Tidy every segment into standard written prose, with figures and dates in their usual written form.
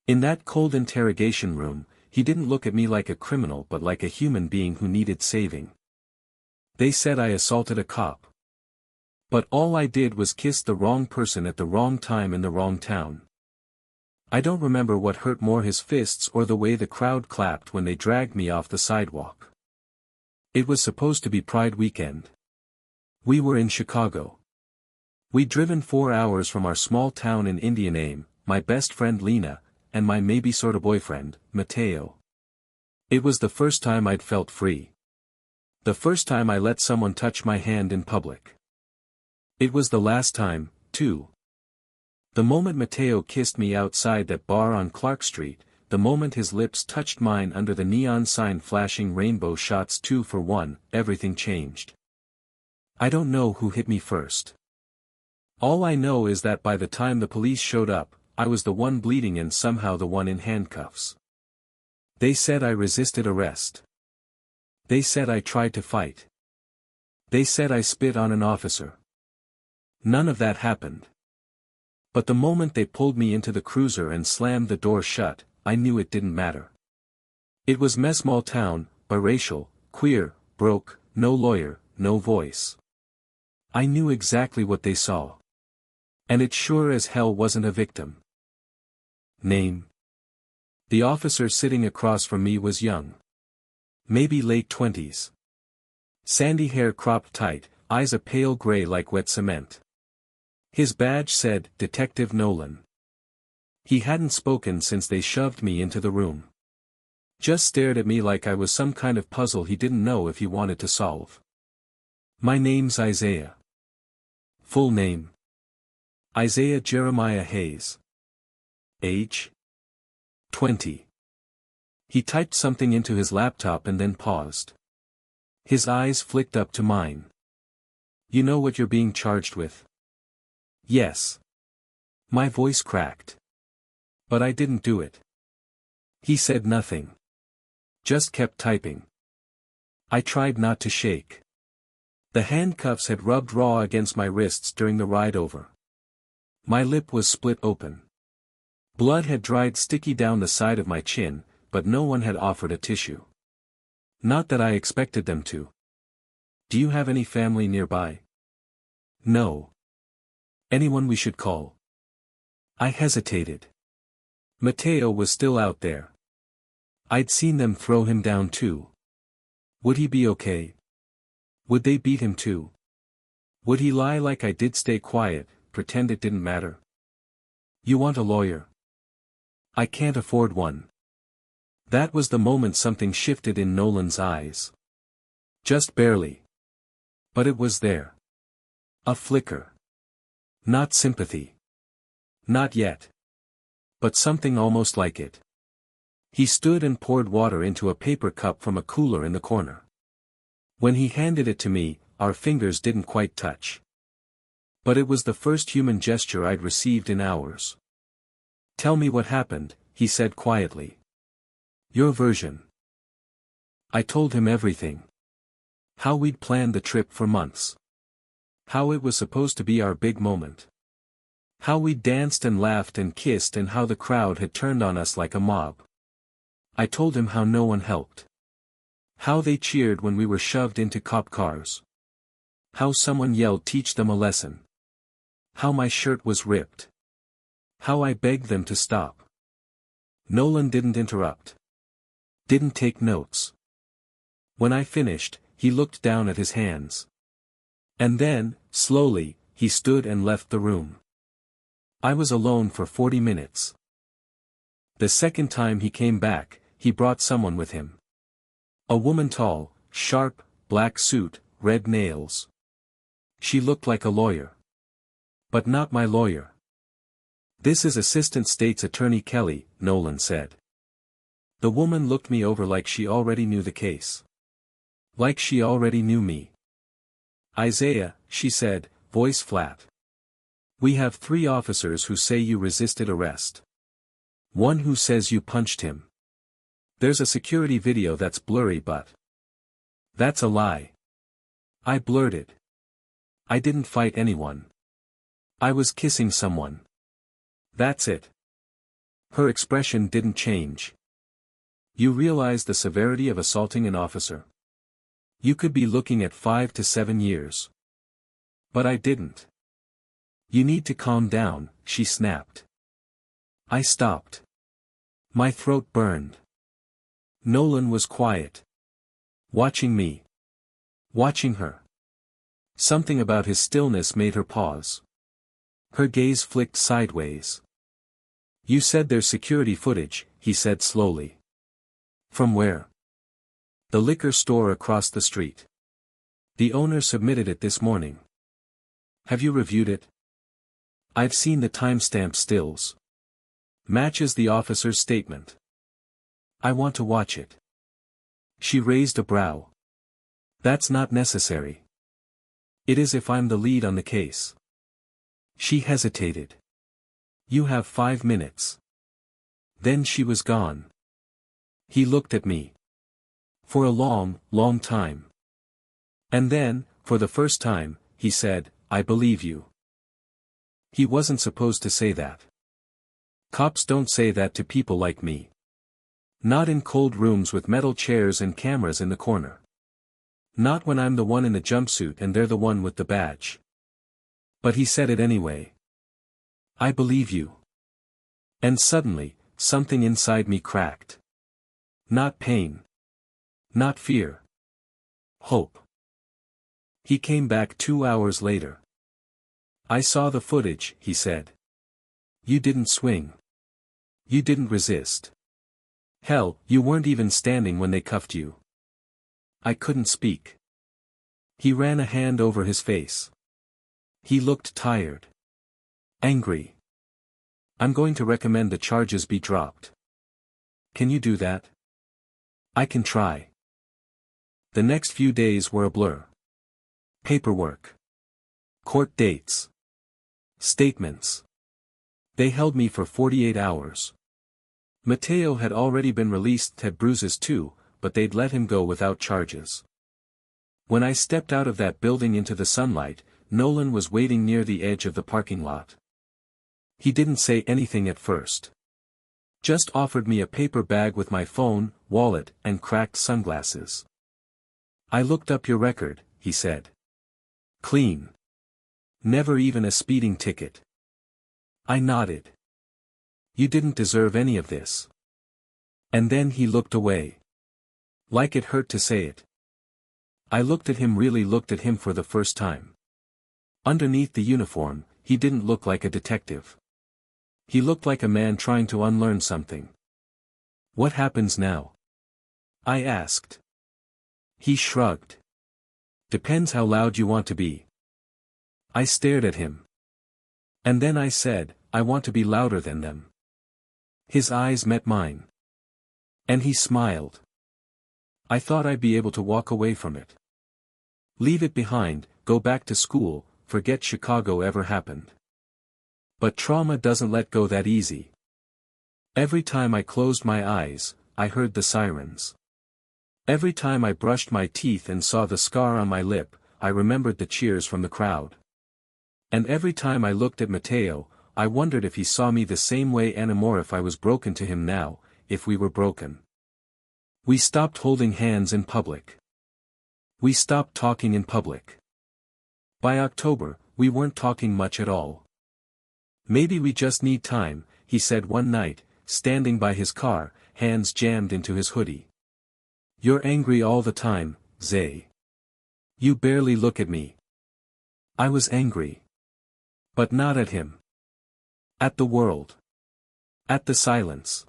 In that cold interrogation room, he didn't look at me like a criminal but like a human being who needed saving. They said I assaulted a cop. But all I did was kiss the wrong person at the wrong time in the wrong town. I don't remember what hurt more, his fists or the way the crowd clapped when they dragged me off the sidewalk. It was supposed to be Pride weekend. We were in Chicago. We'd driven 4 hours from our small town in Indian Aim, my best friend Lena, and my maybe sorta boyfriend, Mateo. It was the first time I'd felt free. The first time I let someone touch my hand in public. It was the last time, too. The moment Mateo kissed me outside that bar on Clark Street, the moment his lips touched mine under the neon sign flashing rainbow shots 2 for 1, everything changed. I don't know who hit me first. All I know is that by the time the police showed up, I was the one bleeding and somehow the one in handcuffs. They said I resisted arrest. They said I tried to fight. They said I spit on an officer. None of that happened. But the moment they pulled me into the cruiser and slammed the door shut, I knew it didn't matter. It was small town, biracial, queer, broke, no lawyer, no voice. I knew exactly what they saw. And it sure as hell wasn't a victim. Name? The officer sitting across from me was young. Maybe late 20s. Sandy hair cropped tight, eyes a pale gray like wet cement. His badge said, Detective Nolan. He hadn't spoken since they shoved me into the room. Just stared at me like I was some kind of puzzle he didn't know if he wanted to solve. My name's Isaiah. Full name. Isaiah Jeremiah Hayes. Age? 20. He typed something into his laptop and then paused. His eyes flicked up to mine. You know what you're being charged with? Yes. My voice cracked. But I didn't do it. He said nothing. Just kept typing. I tried not to shake. The handcuffs had rubbed raw against my wrists during the ride over. My lip was split open. Blood had dried sticky down the side of my chin, but no one had offered a tissue. Not that I expected them to. Do you have any family nearby? No. Anyone we should call? I hesitated. Mateo was still out there. I'd seen them throw him down too. Would he be okay? Would they beat him too? Would he lie like I did, stay quiet, pretend it didn't matter? You want a lawyer? I can't afford one. That was the moment something shifted in Nolan's eyes. Just barely. But it was there. A flicker. Not sympathy. Not yet. But something almost like it. He stood and poured water into a paper cup from a cooler in the corner. When he handed it to me, our fingers didn't quite touch. But it was the first human gesture I'd received in hours. Tell me what happened, he said quietly. Your version. I told him everything. How we'd planned the trip for months. How it was supposed to be our big moment. How we danced and laughed and kissed and how the crowd had turned on us like a mob. I told him how no one helped. How they cheered when we were shoved into cop cars. How someone yelled, teach them a lesson. How my shirt was ripped. How I begged them to stop. Nolan didn't interrupt. Didn't take notes. When I finished, he looked down at his hands. And then, slowly, he stood and left the room. I was alone for 40 minutes. The second time he came back, he brought someone with him. A woman, tall, sharp, black suit, red nails. She looked like a lawyer. But not my lawyer. This is Assistant State's Attorney Kelly, Nolan said. The woman looked me over like she already knew the case. Like she already knew me. Isaiah, she said, voice flat. We have 3 officers who say you resisted arrest. One who says you punched him. There's a security video that's blurry, but that's a lie. I blurted. I didn't fight anyone. I was kissing someone. That's it. Her expression didn't change. You realize the severity of assaulting an officer? You could be looking at 5 to 7 years. But I didn't. You need to calm down, she snapped. I stopped. My throat burned. Nolan was quiet. Watching me. Watching her. Something about his stillness made her pause. Her gaze flicked sideways. You said there's security footage, he said slowly. From where? The liquor store across the street. The owner submitted it this morning. Have you reviewed it? I've seen the timestamp stills. Matches the officer's statement. I want to watch it. She raised a brow. That's not necessary. It is if I'm the lead on the case. She hesitated. You have 5 minutes. Then she was gone. He looked at me. For a long, long time. And then, for the first time, he said, I believe you. He wasn't supposed to say that. Cops don't say that to people like me. Not in cold rooms with metal chairs and cameras in the corner. Not when I'm the one in the jumpsuit and they're the one with the badge. But he said it anyway. I believe you. And suddenly, something inside me cracked. Not pain. Not fear. Hope. He came back 2 hours later. I saw the footage, he said. You didn't swing. You didn't resist. Hell, you weren't even standing when they cuffed you. I couldn't speak. He ran a hand over his face. He looked tired. Angry. I'm going to recommend the charges be dropped. Can you do that? I can try. The next few days were a blur. Paperwork. Court dates. Statements. They held me for 48 hours. Mateo had already been released, had bruises too, but they'd let him go without charges. When I stepped out of that building into the sunlight, Nolan was waiting near the edge of the parking lot. He didn't say anything at first. Just offered me a paper bag with my phone, wallet, and cracked sunglasses. I looked up your record, he said. Clean. Never even a speeding ticket. I nodded. You didn't deserve any of this. And then he looked away. Like it hurt to say it. I looked at him, really looked at him for the first time. Underneath the uniform, he didn't look like a detective. He looked like a man trying to unlearn something. What happens now? I asked. He shrugged. Depends how loud you want to be. I stared at him. And then I said, I want to be louder than them. His eyes met mine. And he smiled. I thought I'd be able to walk away from it. Leave it behind, go back to school, forget Chicago ever happened. But trauma doesn't let go that easy. Every time I closed my eyes, I heard the sirens. Every time I brushed my teeth and saw the scar on my lip, I remembered the cheers from the crowd. And every time I looked at Mateo, I wondered if he saw me the same way anymore, if I was broken to him now, if we were broken. We stopped holding hands in public. We stopped talking in public. By October, we weren't talking much at all. Maybe we just need time, he said one night, standing by his car, hands jammed into his hoodie. You're angry all the time, Zay. You barely look at me. I was angry. But not at him. At the world. At the silence.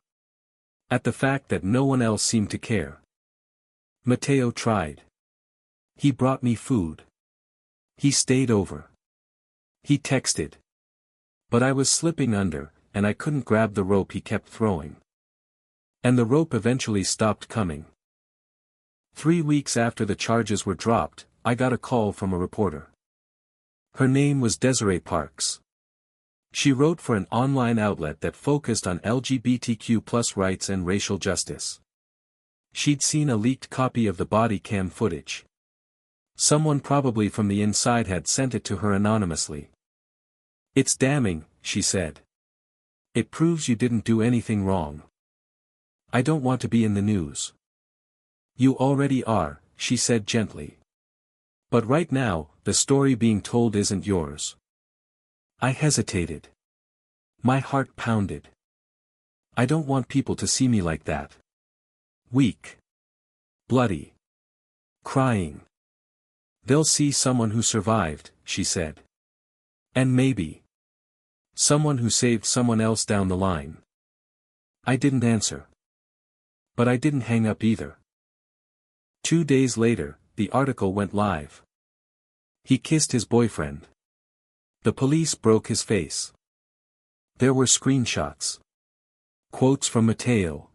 At the fact that no one else seemed to care. Mateo tried. He brought me food. He stayed over. He texted. But I was slipping under, and I couldn't grab the rope he kept throwing. And the rope eventually stopped coming. 3 weeks after the charges were dropped, I got a call from a reporter. Her name was Desiree Parks. She wrote for an online outlet that focused on LGBTQ+ rights and racial justice. She'd seen a leaked copy of the body cam footage. Someone probably from the inside had sent it to her anonymously. It's damning, she said. It proves you didn't do anything wrong. I don't want to be in the news. You already are, she said gently. But right now, the story being told isn't yours. I hesitated. My heart pounded. I don't want people to see me like that. Weak. Bloody. Crying. They'll see someone who survived, she said. And maybe someone who saved someone else down the line. I didn't answer. But I didn't hang up either. 2 days later, the article went live. He kissed his boyfriend. The police broke his face. There were screenshots. Quotes from Mateo.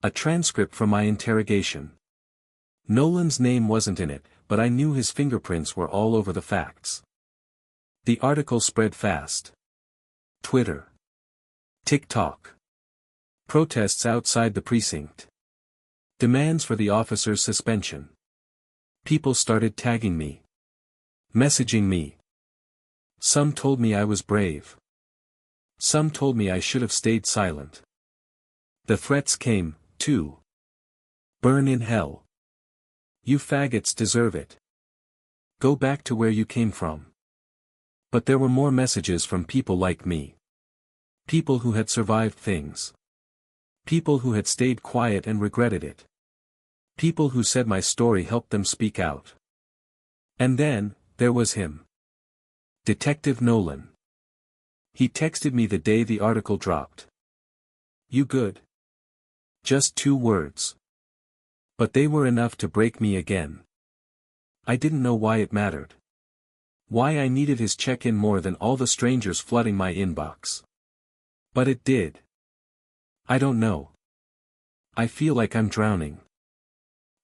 A transcript from my interrogation. Nolan's name wasn't in it, but I knew his fingerprints were all over the facts. The article spread fast. Twitter. TikTok. Protests outside the precinct. Demands for the officer's suspension. People started tagging me. Messaging me. Some told me I was brave. Some told me I should have stayed silent. The threats came, too. Burn in hell. You faggots deserve it. Go back to where you came from. But there were more messages from people like me. People who had survived things. People who had stayed quiet and regretted it. People who said my story helped them speak out. And then, there was him. Detective Nolan. He texted me the day the article dropped. You good? Just 2 words. But they were enough to break me again. I didn't know why it mattered. Why I needed his check-in more than all the strangers flooding my inbox. But it did. I don't know. I feel like I'm drowning.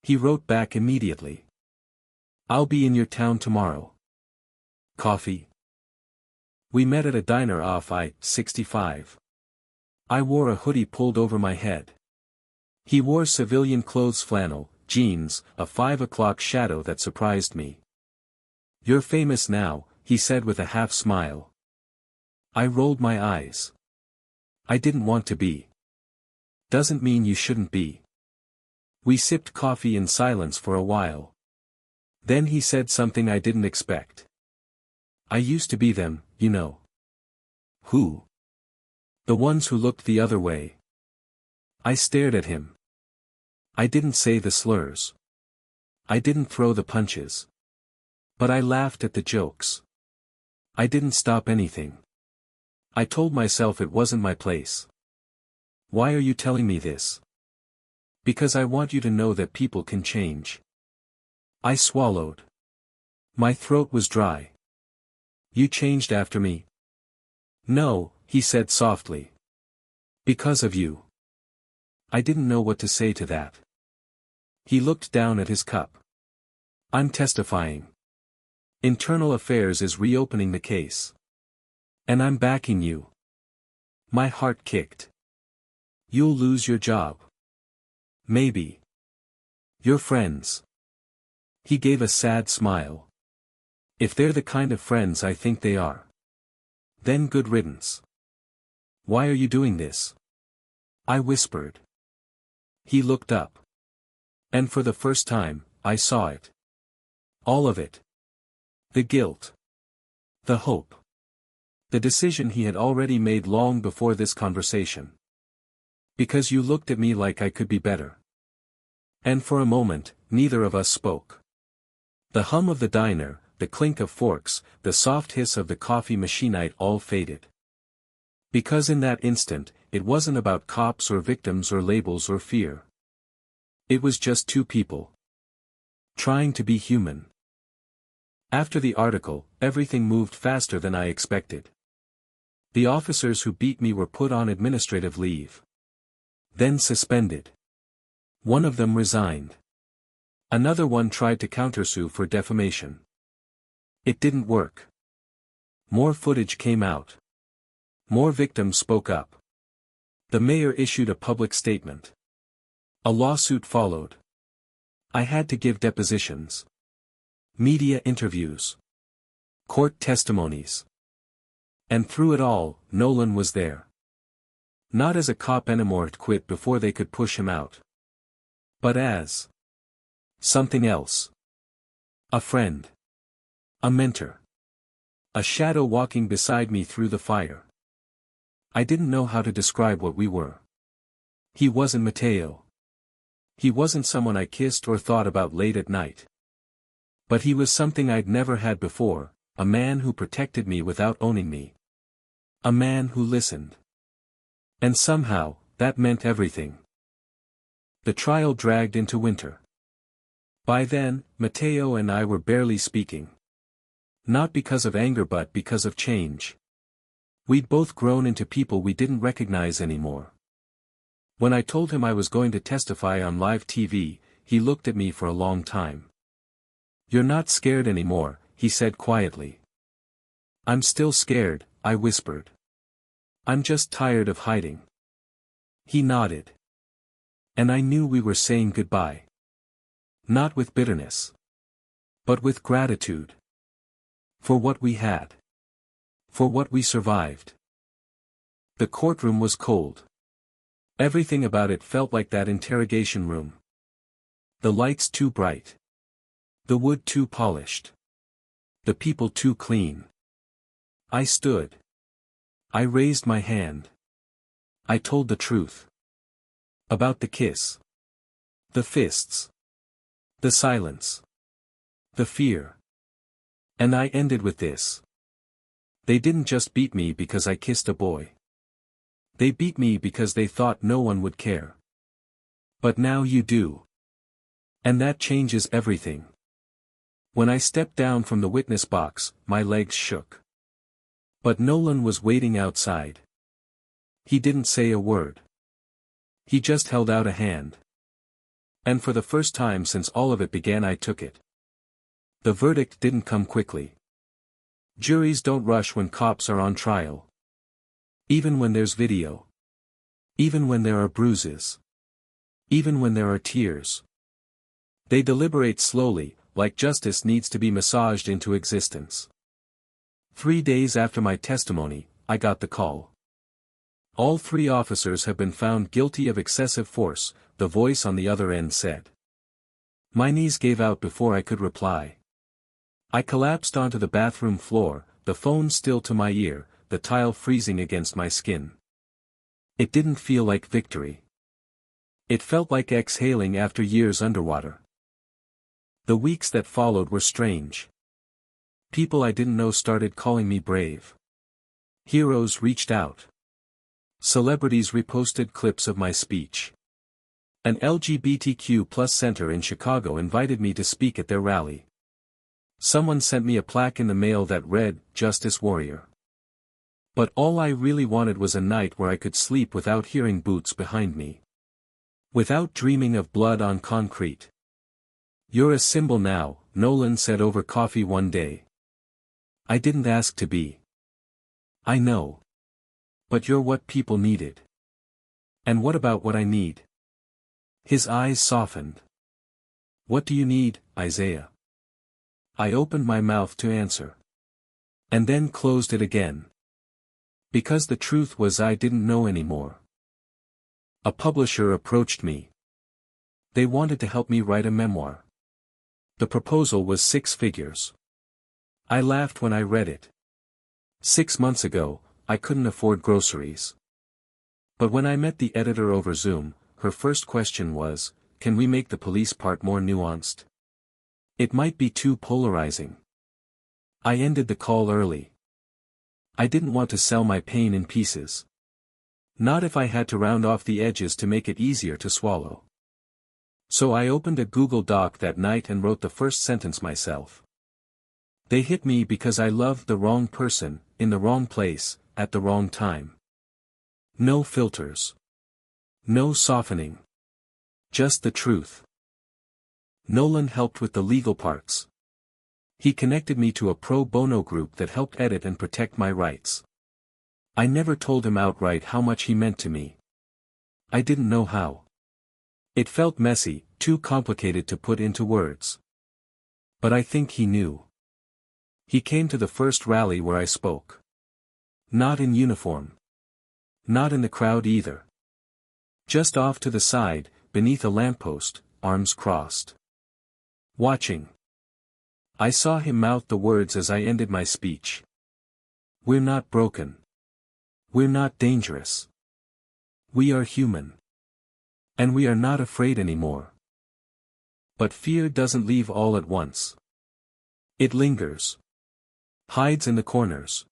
He wrote back immediately. I'll be in your town tomorrow. Coffee? We met at a diner off I-65. I wore a hoodie pulled over my head. He wore civilian clothes, flannel, jeans, a 5 o'clock shadow that surprised me. You're famous now, he said with a half smile. I rolled my eyes. I didn't want to be. Doesn't mean you shouldn't be. We sipped coffee in silence for a while. Then he said something I didn't expect. I used to be them, you know. Who? The ones who looked the other way. I stared at him. I didn't say the slurs. I didn't throw the punches. But I laughed at the jokes. I didn't stop anything. I told myself it wasn't my place. Why are you telling me this? Because I want you to know that people can change. I swallowed. My throat was dry. You changed after me? No, he said softly. Because of you. I didn't know what to say to that. He looked down at his cup. I'm testifying. Internal Affairs is reopening the case. And I'm backing you. My heart kicked. You'll lose your job. Maybe. Your friends. He gave a sad smile. If they're the kind of friends I think they are. Then good riddance. Why are you doing this? I whispered. He looked up. And for the first time, I saw it. All of it. The guilt. The hope. The decision he had already made long before this conversation. Because you looked at me like I could be better. And for a moment, neither of us spoke. The hum of the diner, the clink of forks, the soft hiss of the coffee machine all faded. Because in that instant, it wasn't about cops or victims or labels or fear. It was just 2 people. Trying to be human. After the article, everything moved faster than I expected. The officers who beat me were put on administrative leave. Then suspended. One of them resigned. Another one tried to countersue for defamation. It didn't work. More footage came out. More victims spoke up. The mayor issued a public statement. A lawsuit followed. I had to give depositions. Media interviews. Court testimonies. And through it all, Nolan was there. Not as a cop anymore to quit before they could push him out. But as something else. A friend. A mentor. A shadow walking beside me through the fire. I didn't know how to describe what we were. He wasn't Mateo. He wasn't someone I kissed or thought about late at night. But he was something I'd never had before, a man who protected me without owning me. A man who listened. And somehow, that meant everything. The trial dragged into winter. By then, Mateo and I were barely speaking. Not because of anger but because of change. We'd both grown into people we didn't recognize anymore. When I told him I was going to testify on live TV, he looked at me for a long time. "You're not scared anymore," he said quietly. "I'm still scared," I whispered. "I'm just tired of hiding." He nodded. And I knew we were saying goodbye. Not with bitterness. But with gratitude. For what we had. For what we survived. The courtroom was cold. Everything about it felt like that interrogation room. The lights too bright. The wood too polished. The people too clean. I stood. I raised my hand. I told the truth. About the kiss. The fists. The silence. The fear. And I ended with this. They didn't just beat me because I kissed a boy. They beat me because they thought no one would care. But now you do. And that changes everything. When I stepped down from the witness box, my legs shook. But Nolan was waiting outside. He didn't say a word. He just held out a hand. And for the first time since all of it began I took it. The verdict didn't come quickly. Juries don't rush when cops are on trial. Even when there's video. Even when there are bruises. Even when there are tears. They deliberate slowly, like justice needs to be massaged into existence. 3 days after my testimony, I got the call. All 3 officers have been found guilty of excessive force, the voice on the other end said. My knees gave out before I could reply. I collapsed onto the bathroom floor, the phone still to my ear, the tile freezing against my skin. It didn't feel like victory. It felt like exhaling after years underwater. The weeks that followed were strange. People I didn't know started calling me brave. Heroes reached out. Celebrities reposted clips of my speech. An LGBTQ+ center in Chicago invited me to speak at their rally. Someone sent me a plaque in the mail that read, "Justice Warrior." But all I really wanted was a night where I could sleep without hearing boots behind me. Without dreaming of blood on concrete. "You're a symbol now," Nolan said over coffee one day. "I didn't ask to be." "I know. But you're what people needed." "And what about what I need?" His eyes softened. "What do you need, Isaiah?" I opened my mouth to answer. And then closed it again. Because the truth was I didn't know anymore. A publisher approached me. They wanted to help me write a memoir. The proposal was 6 figures. I laughed when I read it. 6 months ago, I couldn't afford groceries. But when I met the editor over Zoom, her first question was, "Can we make the police part more nuanced? It might be too polarizing." I ended the call early. I didn't want to sell my pain in pieces. Not if I had to round off the edges to make it easier to swallow. So I opened a Google Doc that night and wrote the first sentence myself. They hit me because I loved the wrong person, in the wrong place, at the wrong time. No filters. No softening. Just the truth. Nolan helped with the legal parts. He connected me to a pro bono group that helped edit and protect my rights. I never told him outright how much he meant to me. I didn't know how. It felt messy, too complicated to put into words. But I think he knew. He came to the first rally where I spoke. Not in uniform. Not in the crowd either. Just off to the side, beneath a lamppost, arms crossed. Watching. I saw him mouth the words as I ended my speech. We're not broken. We're not dangerous. We are human. And we are not afraid anymore. But fear doesn't leave all at once. It lingers. Hides in the corners.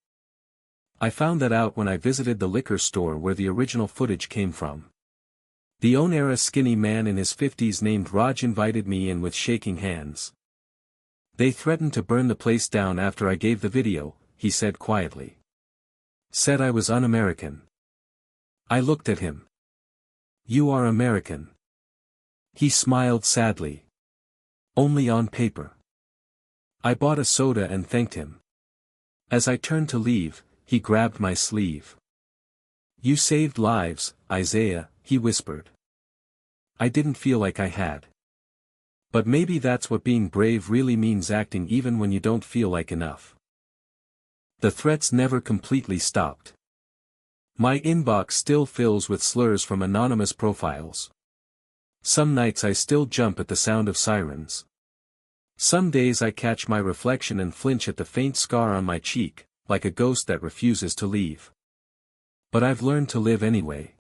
I found that out when I visited the liquor store where the original footage came from. The owner, a skinny man in his 50s named Raj, invited me in with shaking hands. They threatened to burn the place down after I gave the video, he said quietly. Said I was un-American. I looked at him. You are American. He smiled sadly. Only on paper. I bought a soda and thanked him. As I turned to leave, he grabbed my sleeve. You saved lives, Isaiah, he whispered. I didn't feel like I had. But maybe that's what being brave really means, acting even when you don't feel like enough. The threats never completely stopped. My inbox still fills with slurs from anonymous profiles. Some nights I still jump at the sound of sirens. Some days I catch my reflection and flinch at the faint scar on my cheek, like a ghost that refuses to leave. But I've learned to live anyway.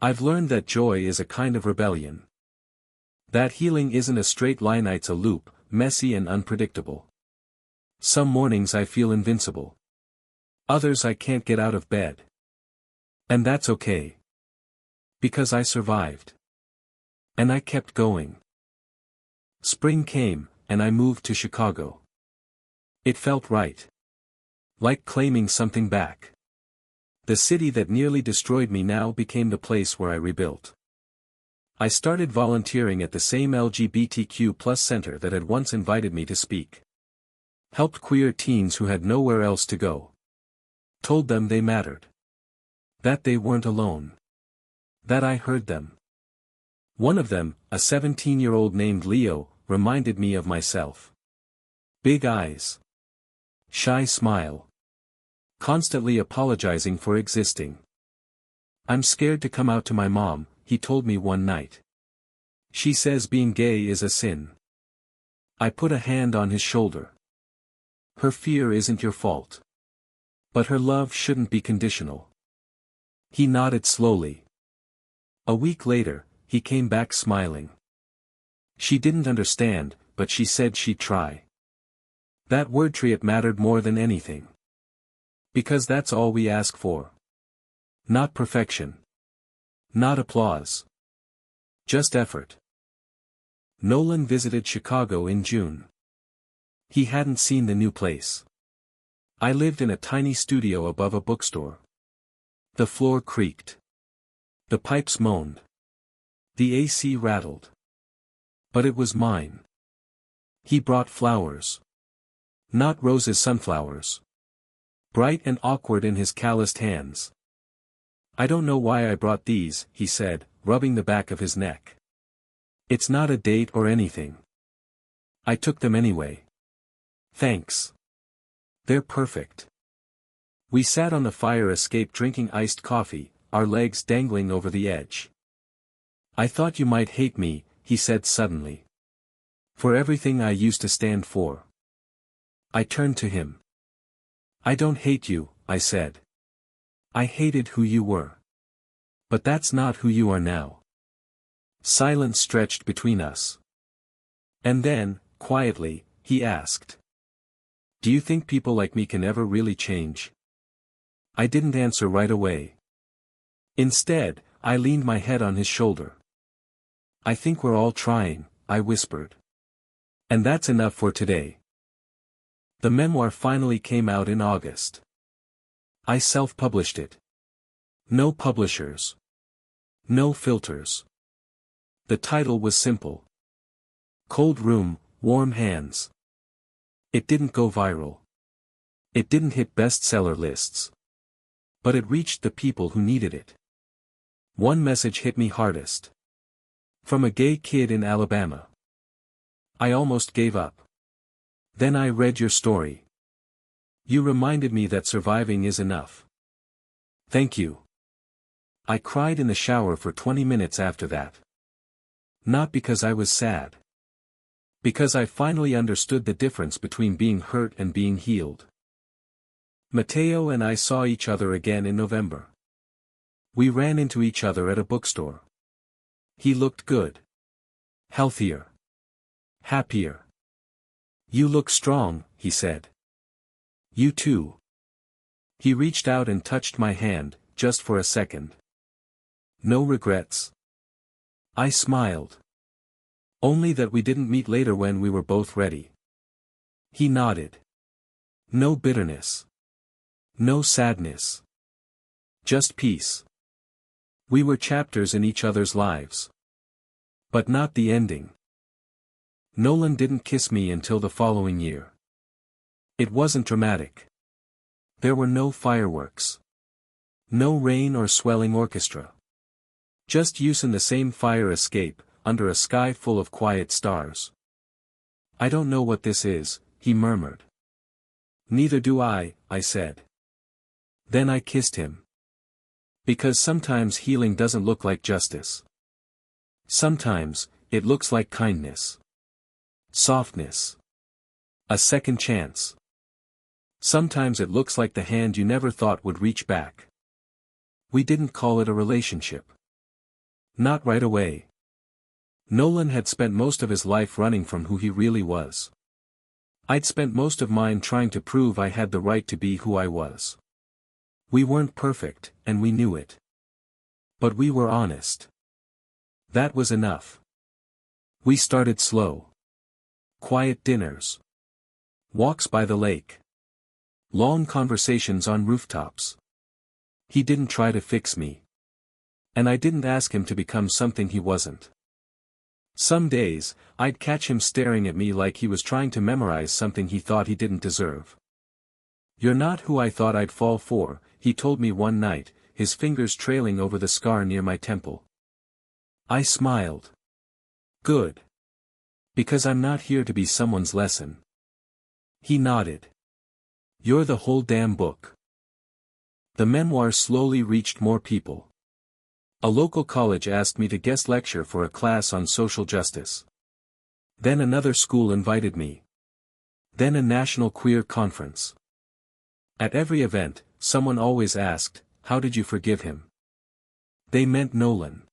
I've learned that joy is a kind of rebellion. That healing isn't a straight line, it's a loop, messy and unpredictable. Some mornings I feel invincible. Others I can't get out of bed. And that's okay. Because I survived. And I kept going. Spring came, and I moved to Chicago. It felt right. Like claiming something back. The city that nearly destroyed me now became the place where I rebuilt. I started volunteering at the same LGBTQ+ center that had once invited me to speak. Helped queer teens who had nowhere else to go. Told them they mattered. That they weren't alone. That I heard them. One of them, a 17-year-old named Leo, reminded me of myself. Big eyes. Shy smile. Constantly apologizing for existing. I'm scared to come out to my mom, he told me one night. She says being gay is a sin. I put a hand on his shoulder. Her fear isn't your fault. But her love shouldn't be conditional. He nodded slowly. A week later, he came back smiling. She didn't understand, but she said she'd try. That word triet mattered more than anything. Because that's all we ask for. Not perfection. Not applause. Just effort. Nolan visited Chicago in June. He hadn't seen the new place. I lived in a tiny studio above a bookstore. The floor creaked. The pipes moaned. The AC rattled. But it was mine. He brought flowers. Not roses, sunflowers. Bright and awkward in his calloused hands. I don't know why I brought these, he said, rubbing the back of his neck. It's not a date or anything. I took them anyway. Thanks. They're perfect. We sat on the fire escape drinking iced coffee, our legs dangling over the edge. I thought you might hate me, he said suddenly. For everything I used to stand for. I turned to him. I don't hate you, I said. I hated who you were. But that's not who you are now. Silence stretched between us. And then, quietly, he asked. Do you think people like me can ever really change? I didn't answer right away. Instead, I leaned my head on his shoulder. I think we're all trying, I whispered. And that's enough for today. The memoir finally came out in August. I self-published it. No publishers. No filters. The title was simple. Cold Room, Warm Hands. It didn't go viral. It didn't hit bestseller lists. But it reached the people who needed it. One message hit me hardest. From a gay kid in Alabama. I almost gave up. Then I read your story. You reminded me that surviving is enough. Thank you. I cried in the shower for 20 minutes after that. Not because I was sad. Because I finally understood the difference between being hurt and being healed. Matteo and I saw each other again in November. We ran into each other at a bookstore. He looked good. Healthier. Happier. "You look strong," he said. "You too." He reached out and touched my hand, just for a second. "No regrets?" I smiled. "Only that we didn't meet later when we were both ready." He nodded. "No bitterness. No sadness. Just peace." We were chapters in each other's lives. But not the ending. Nolan didn't kiss me until the following year. It wasn't dramatic. There were no fireworks. No rain or swelling orchestra. Just use in the same fire escape, under a sky full of quiet stars. "I don't know what this is," he murmured. "Neither do I," I said. Then I kissed him. Because sometimes healing doesn't look like justice. Sometimes, it looks like kindness. Softness. A second chance. Sometimes it looks like the hand you never thought would reach back. We didn't call it a relationship. Not right away. Nolan had spent most of his life running from who he really was. I'd spent most of mine trying to prove I had the right to be who I was. We weren't perfect, and we knew it. But we were honest. That was enough. We started slow. Quiet dinners. Walks by the lake. Long conversations on rooftops. He didn't try to fix me. And I didn't ask him to become something he wasn't. Some days, I'd catch him staring at me like he was trying to memorize something he thought he didn't deserve. "You're not who I thought I'd fall for," he told me one night, his fingers trailing over the scar near my temple. I smiled. "Good. Because I'm not here to be someone's lesson." He nodded. "You're the whole damn book." The memoir slowly reached more people. A local college asked me to guest lecture for a class on social justice. Then another school invited me. Then a national queer conference. At every event, someone always asked, "How did you forgive him?" They meant Nolan.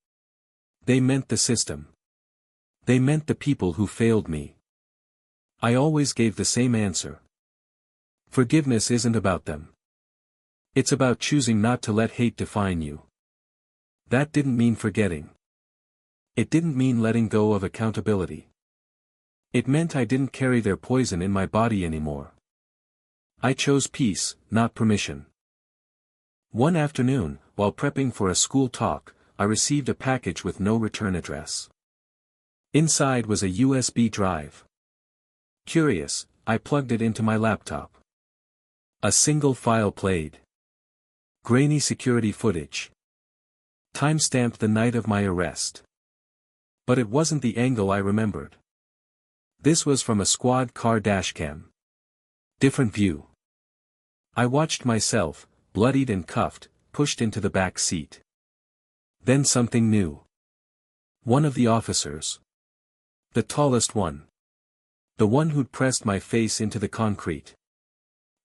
They meant the system. They meant the people who failed me. I always gave the same answer. Forgiveness isn't about them. It's about choosing not to let hate define you. That didn't mean forgetting. It didn't mean letting go of accountability. It meant I didn't carry their poison in my body anymore. I chose peace, not permission. One afternoon, while prepping for a school talk, I received a package with no return address. Inside was a USB drive. Curious, I plugged it into my laptop. A single file played. Grainy security footage. Time-stamped the night of my arrest. But it wasn't the angle I remembered. This was from a squad car dashcam. Different view. I watched myself, bloodied and cuffed, pushed into the back seat. Then something new. One of the officers. The tallest one. The one who'd pressed my face into the concrete.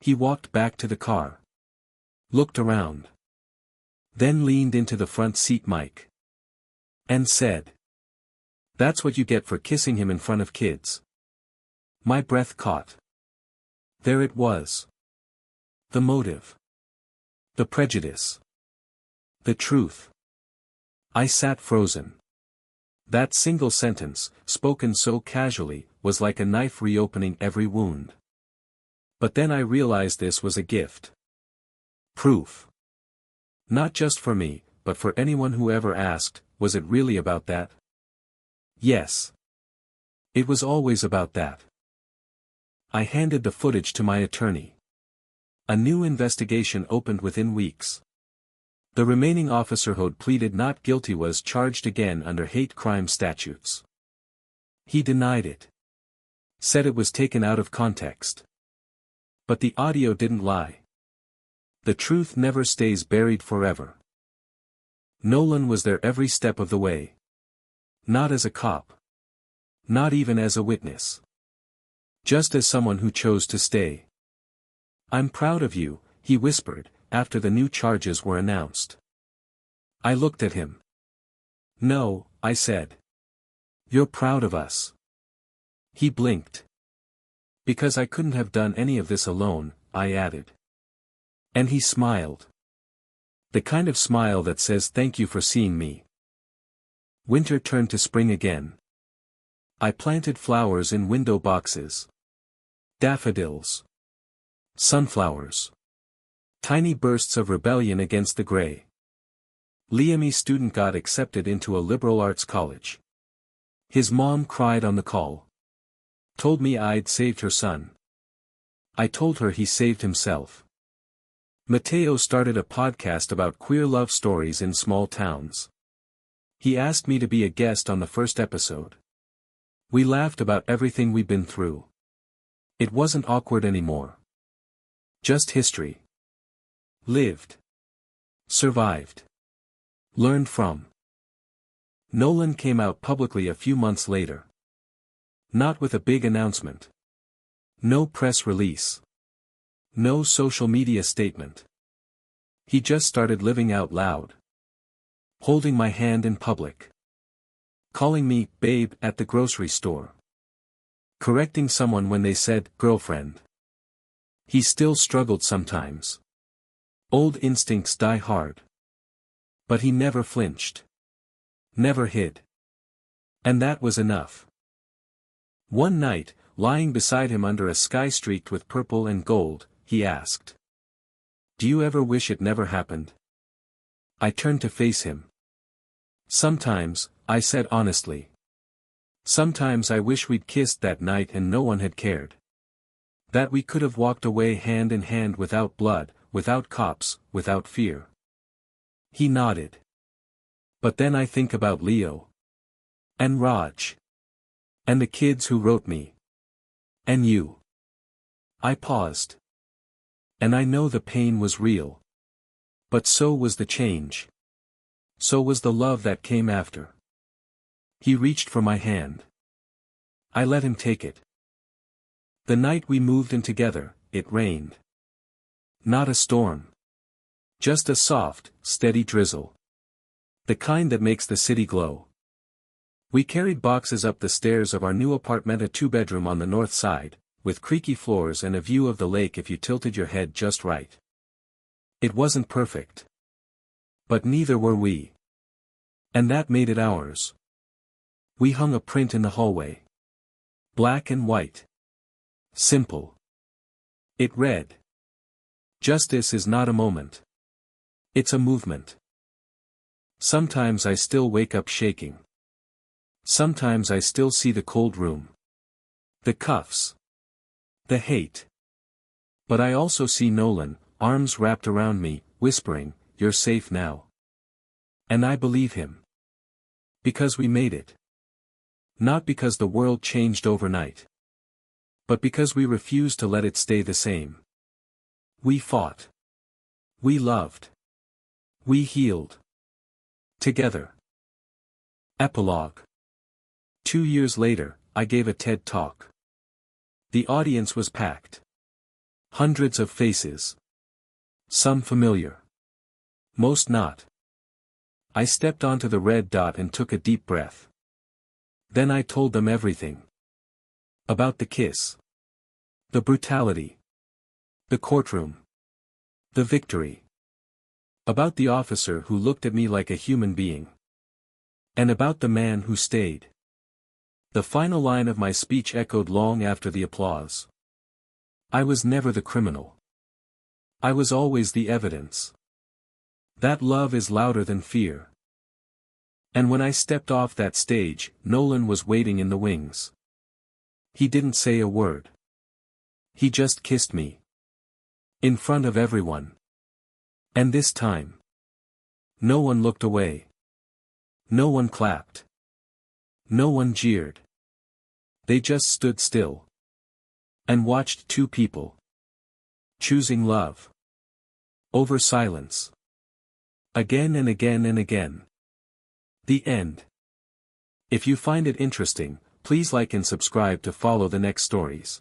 He walked back to the car. Looked around. Then leaned into the front seat mic. And said. "That's what you get for kissing him in front of kids." My breath caught. There it was. The motive. The prejudice. The truth. I sat frozen. That single sentence, spoken so casually, was like a knife reopening every wound. But then I realized this was a gift. Proof. Not just for me, but for anyone who ever asked, was it really about that? Yes. It was always about that. I handed the footage to my attorney. A new investigation opened within weeks. The remaining officer who'd pleaded not guilty was charged again under hate crime statutes. He denied it. Said it was taken out of context. But the audio didn't lie. The truth never stays buried forever. Nolan was there every step of the way. Not as a cop. Not even as a witness. Just as someone who chose to stay. "I'm proud of you," he whispered, after the new charges were announced. I looked at him. "No," I said. "You're proud of us." He blinked. "Because I couldn't have done any of this alone," I added. And he smiled. The kind of smile that says thank you for seeing me. Winter turned to spring again. I planted flowers in window boxes. Daffodils. Sunflowers. Tiny bursts of rebellion against the gray. Liam's student got accepted into a liberal arts college. His mom cried on the call. Told me I'd saved her son. I told her he saved himself. Mateo started a podcast about queer love stories in small towns. He asked me to be a guest on the first episode. We laughed about everything we'd been through. It wasn't awkward anymore. Just history. Lived. Survived. Learned from. Nolan came out publicly a few months later. Not with a big announcement. No press release. No social media statement. He just started living out loud. Holding my hand in public. Calling me babe at the grocery store. Correcting someone when they said girlfriend. He still struggled sometimes. Old instincts die hard. But he never flinched. Never hid. And that was enough. One night, lying beside him under a sky streaked with purple and gold, he asked. "Do you ever wish it never happened?" I turned to face him. "Sometimes," I said honestly. "Sometimes I wish we'd kissed that night and no one had cared. That we could have walked away hand in hand without blood, without cops, without fear." He nodded. "But then I think about Leo. And Raj. And the kids who wrote me. And you." I paused. And I know the pain was real. But so was the change. So was the love that came after. He reached for my hand. I let him take it. The night we moved in together, it rained. Not a storm. Just a soft, steady drizzle. The kind that makes the city glow. We carried boxes up the stairs of our new apartment, a two-bedroom on the north side, with creaky floors and a view of the lake if you tilted your head just right. It wasn't perfect. But neither were we. And that made it ours. We hung a print in the hallway. Black and white. Simple. It read. "Justice is not a moment. It's a movement." Sometimes I still wake up shaking. Sometimes I still see the cold room. The cuffs. The hate. But I also see Nolan, arms wrapped around me, whispering, "You're safe now." And I believe him. Because we made it. Not because the world changed overnight. But because we refused to let it stay the same. We fought. We loved. We healed. Together. Epilogue. 2 years later, I gave a TED Talk. The audience was packed. Hundreds of faces. Some familiar. Most not. I stepped onto the red dot and took a deep breath. Then I told them everything. About the kiss. The brutality. The courtroom. The victory. About the officer who looked at me like a human being. And about the man who stayed. The final line of my speech echoed long after the applause. I was never the criminal. I was always the evidence. That love is louder than fear. And when I stepped off that stage, Nolan was waiting in the wings. He didn't say a word. He just kissed me. In front of everyone. And this time. No one looked away. No one clapped. No one jeered. They just stood still. And watched two people. Choosing love. Over silence. Again and again and again. The end. If you find it interesting, please like and subscribe to follow the next stories.